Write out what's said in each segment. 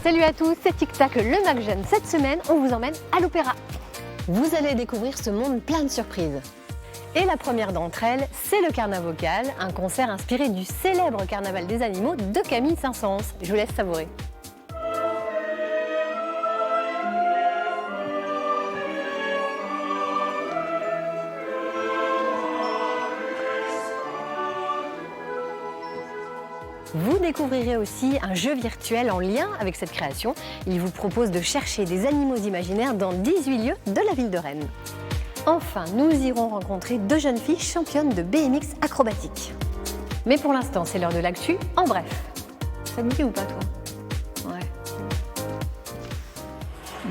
Salut à tous, c'est Tic Tac, le Mag Jeune. Cette semaine, on vous emmène à l'opéra. Vous allez découvrir ce monde plein de surprises. Et la première d'entre elles, c'est le Carnavocal, un concert inspiré du célèbre Carnaval des animaux de Camille Saint-Saëns. Je vous laisse savourer. Vous découvrirez aussi un jeu virtuel en lien avec cette création. Il vous propose de chercher des animaux imaginaires dans 18 lieux de la ville de Rennes. Enfin, nous irons rencontrer deux jeunes filles championnes de BMX acrobatique. Mais pour l'instant, c'est l'heure de l'actu. En bref, ça te dit ou pas, toi? Ouais.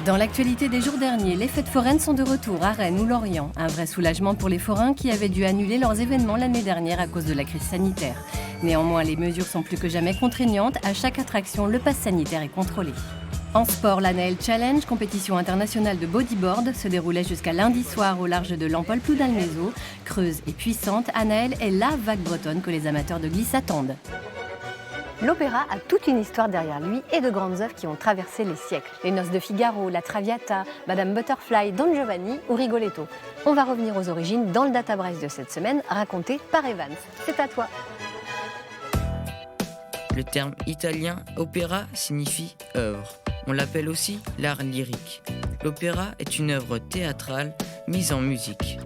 Dans l'actualité des jours derniers, les fêtes foraines sont de retour à Rennes ou Lorient. Un vrai soulagement pour les forains qui avaient dû annuler leurs événements l'année dernière à cause de la crise sanitaire. Néanmoins, les mesures sont plus que jamais contraignantes. À chaque attraction, le pass sanitaire est contrôlé. En sport, la Naël Challenge, compétition internationale de bodyboard, se déroulait jusqu'à lundi soir au large de l'Empole-Ploudalmézeau. Creuse et puissante, Anaël est la vague bretonne que les amateurs de glisse attendent. L'opéra a toute une histoire derrière lui et de grandes œuvres qui ont traversé les siècles. Les Noces de Figaro, La Traviata, Madame Butterfly, Don Giovanni ou Rigoletto. On va revenir aux origines dans le Data Brace de cette semaine, raconté par Evans. C'est à toi. Le terme italien opéra signifie œuvre. On l'appelle aussi l'art lyrique. L'opéra est une œuvre théâtrale mise en musique.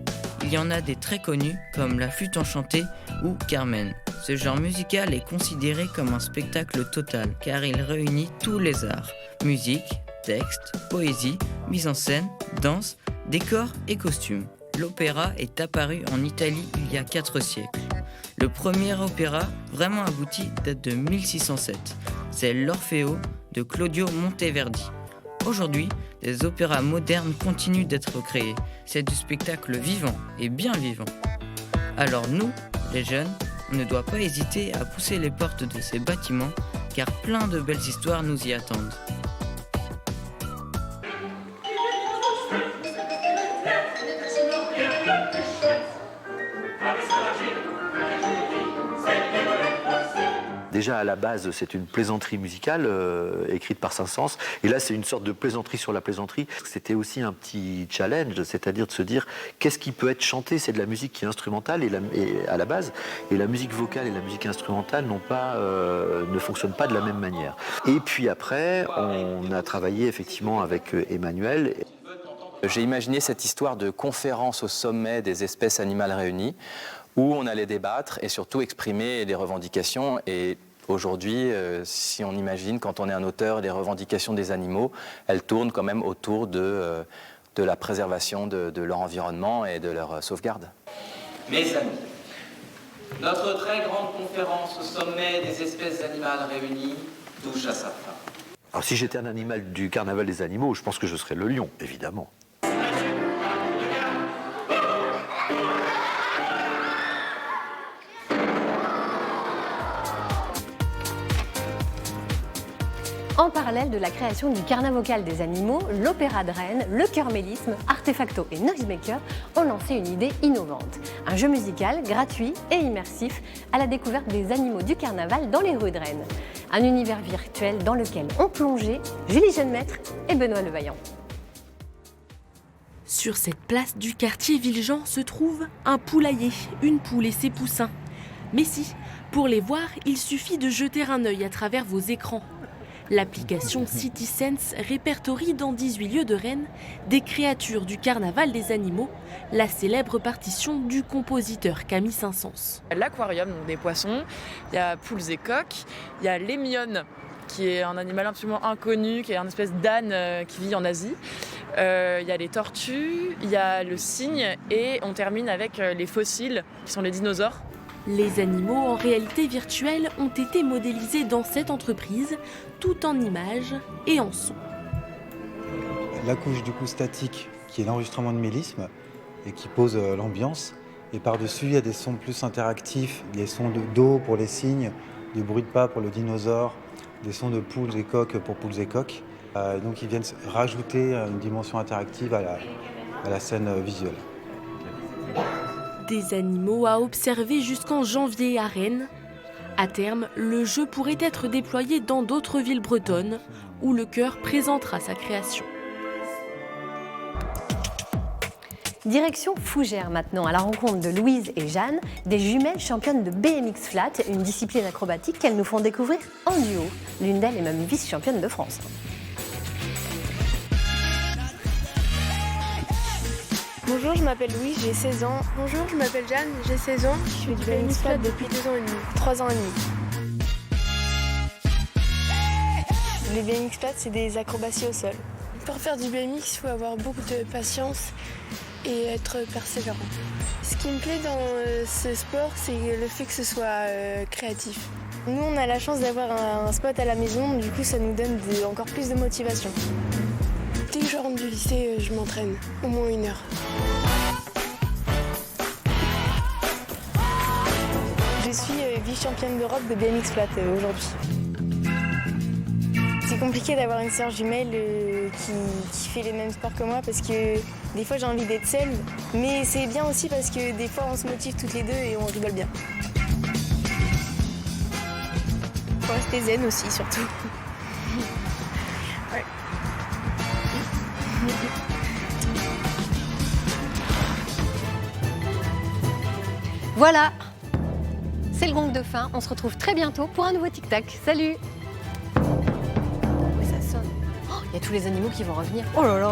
Il y en a des très connus comme La Flûte enchantée ou Carmen. Ce genre musical est considéré comme un spectacle total car il réunit tous les arts. Musique, texte, poésie, mise en scène, danse, décor et costumes. L'opéra est apparu en Italie il y a 4 siècles. Le premier opéra vraiment abouti date de 1607. C'est l'Orfeo de Claudio Monteverdi. Aujourd'hui, des opéras modernes continuent d'être créés. C'est du spectacle vivant et bien vivant. Alors nous, les jeunes, on ne doit pas hésiter à pousser les portes de ces bâtiments car plein de belles histoires nous y attendent. Déjà à la base, c'est une plaisanterie musicale écrite par Saint-Saëns. Et là, c'est une sorte de plaisanterie sur la plaisanterie. C'était aussi un petit challenge, c'est-à-dire de se dire qu'est-ce qui peut être chanté. C'est de la musique qui est instrumentale et à la base. Et la musique vocale et la musique instrumentale ne fonctionnent pas de la même manière. Et puis après, on a travaillé effectivement avec Emmanuel. J'ai imaginé cette histoire de conférence au sommet des espèces animales réunies, où on allait débattre et surtout exprimer des revendications. Et aujourd'hui, si on imagine, quand on est un auteur, les revendications des animaux, elles tournent quand même autour de la préservation de leur environnement et de leur sauvegarde. Mes amis, notre très grande conférence au sommet des espèces animales réunies touche à sa fin. Alors si j'étais un animal du carnaval des animaux, je pense que je serais le lion, évidemment. En parallèle de la création du Carnavocal des animaux, l'Opéra de Rennes, le Chœur Mélisme, Artefacto et Noisemaker ont lancé une idée innovante. Un jeu musical gratuit et immersif à la découverte des animaux du carnaval dans les rues de Rennes. Un univers virtuel dans lequel ont plongé Julie Jeune-Maître et Benoît Levaillant. Sur cette place du quartier Villejean se trouve un poulailler, une poule et ses poussins. Mais si, pour les voir, il suffit de jeter un œil à travers vos écrans. L'application CitySense répertorie dans 18 lieux de Rennes des créatures du carnaval des animaux, la célèbre partition du compositeur Camille Saint-Saëns. L'aquarium, donc des poissons, il y a poules et coqs, il y a l'émione, qui est un animal absolument inconnu, qui est une espèce d'âne qui vit en Asie. Il y a les tortues, il y a le cygne et on termine avec les fossiles, qui sont les dinosaures. Les animaux en réalité virtuelle ont été modélisés dans cette entreprise, tout en images et en son. La couche du coup statique, qui est l'enregistrement de mélisme et qui pose l'ambiance. Et par-dessus, il y a des sons plus interactifs, des sons d'eau pour les cygnes, des bruits de pas pour le dinosaure, des sons de poules et coqs pour poules et coqs. Donc ils viennent rajouter une dimension interactive à la scène visuelle. Des animaux à observer jusqu'en janvier à Rennes. À terme, le jeu pourrait être déployé dans d'autres villes bretonnes où le chœur présentera sa création. Direction Fougères maintenant, à la rencontre de Louise et Jeanne, des jumelles championnes de BMX flat, une discipline acrobatique qu'elles nous font découvrir en duo. L'une d'elles est même vice-championne de France. Bonjour, je m'appelle Louise, j'ai 16 ans. Bonjour, je m'appelle Jeanne, j'ai 16 ans. Je fais du BMX flat depuis 2 ans et demi, 3 ans et demi. Les BMX flat, c'est des acrobaties au sol. Pour faire du BMX, il faut avoir beaucoup de patience et être persévérant. Ce qui me plaît dans ce sport, c'est le fait que ce soit créatif. Nous, on a la chance d'avoir un spot à la maison, du coup, ça nous donne encore plus de motivation. Dès que je rentre du lycée, je m'entraîne, au moins 1 heure. Je suis vice-championne d'Europe de BMX flat aujourd'hui. C'est compliqué d'avoir une sœur jumelle qui fait les mêmes sports que moi parce que des fois j'ai envie d'être seule, mais c'est bien aussi parce que des fois on se motive toutes les deux et on rigole bien. Faut rester zen aussi surtout. Ouais. Voilà, c'est le gong de fin. On se retrouve très bientôt pour un nouveau tic-tac. Salut! Ça sonne. Oh, il y a tous les animaux qui vont revenir. Oh là là!